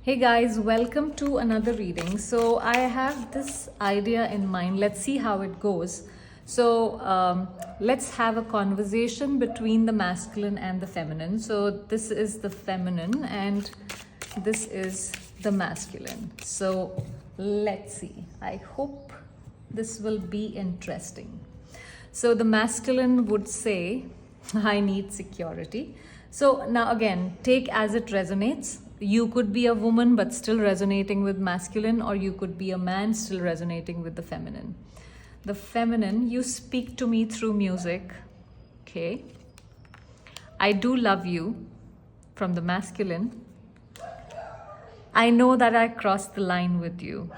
Hey guys, welcome to another reading. So I have this idea in mind. Let's see how it goes. Let's have a conversation between the masculine and the feminine. So this is the feminine and this is the masculine. So let's see. I hope this will be interesting. So the masculine would say, I need security. So now again, take as it resonates. You could be a woman but still resonating with masculine, or you could be a man still resonating with the feminine. The feminine, you speak to me through music. Okay. I do love you. From the masculine, I know that I crossed the line with you.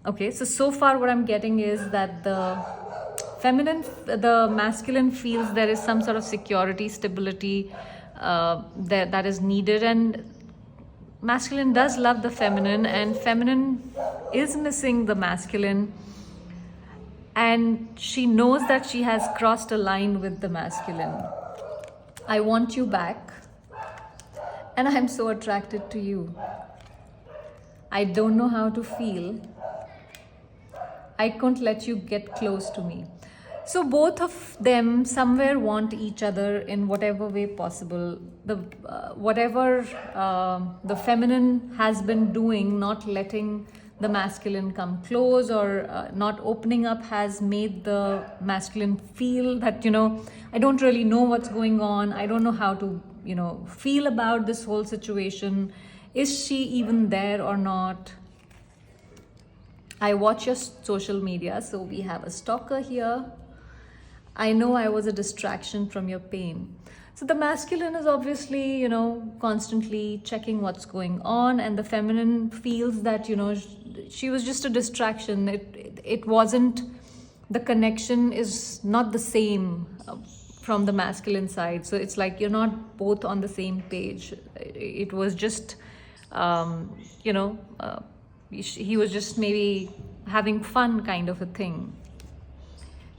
Okay, so far what I'm getting is that the masculine feels there is some sort of security, stability that is needed, and masculine does love the feminine, and feminine is missing the masculine, and she knows that she has crossed a line with the masculine. I want you back, and I'm so attracted to you. I don't know how to feel. I can't let you get close to me. So both of them somewhere want each other in whatever way possible. Whatever the feminine has been doing, not letting the masculine come close, or not opening up, has made the masculine feel that, I don't really know what's going on. I don't know how to, feel about this whole situation. Is she even there or not? I watch your social media, so we have a stalker here. I know I was a distraction from your pain. So the masculine is obviously, constantly checking what's going on, and the feminine feels that, she was just a distraction. It wasn't, the connection is not the same from the masculine side. So it's like you're not both on the same page. It was just, he was just maybe having fun kind of a thing.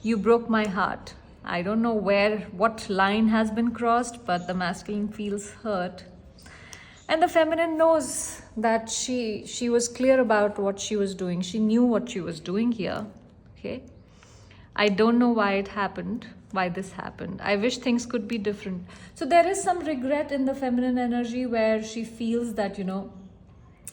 You broke my heart. I don't know what line has been crossed, but the masculine feels hurt. And the feminine knows that she was clear about what she was doing. She knew what she was doing here. Okay. I don't know why it happened, why this happened. I wish things could be different. So there is some regret in the feminine energy where she feels that,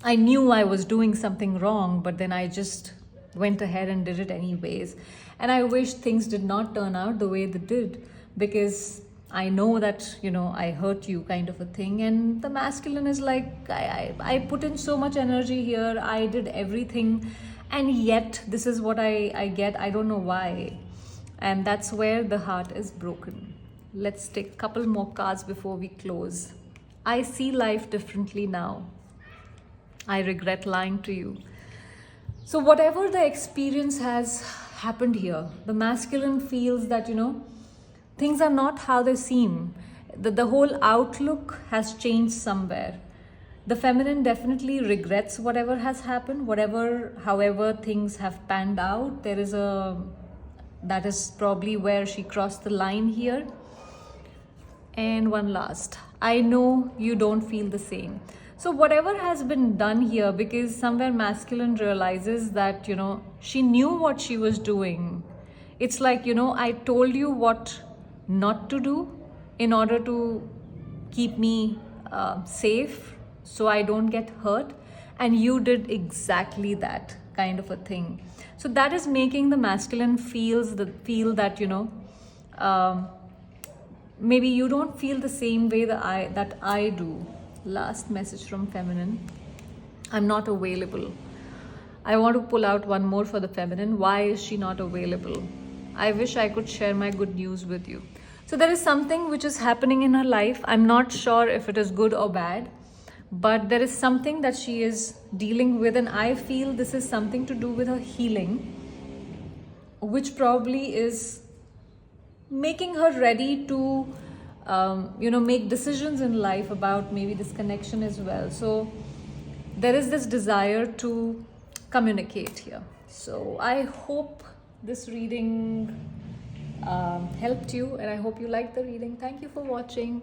I knew I was doing something wrong, but then I just went ahead and did it anyways. And I wish things did not turn out the way they did, because I know that, I hurt you kind of a thing. And the masculine is like, I put in so much energy here. I did everything. And yet this is what I get. I don't know why. And that's where the heart is broken. Let's take a couple more cards before we close. I see life differently now. I regret lying to you. So whatever the experience has happened here, the masculine feels that, things are not how they seem. The whole outlook has changed somewhere. The feminine definitely regrets whatever has happened, however things have panned out. That is probably where she crossed the line here. And one last, I know you don't feel the same. So whatever has been done here, because somewhere masculine realizes that, she knew what she was doing. It's like, I told you what not to do in order to keep me safe so I don't get hurt. And you did exactly that kind of a thing. So that is making the masculine feel that, maybe you don't feel the same way that I do. Last message from feminine. I'm not available. I want to pull out one more for the feminine. Why is she not available? I wish I could share my good news with you. So there is something which is happening in her life. I'm not sure if it is good or bad, but there is something that she is dealing with, and I feel this is something to do with her healing, which probably is making her ready to make decisions in life about maybe this connection as well. So there is this desire to communicate here. So I hope this reading helped you, and I hope you liked the reading. Thank you for watching.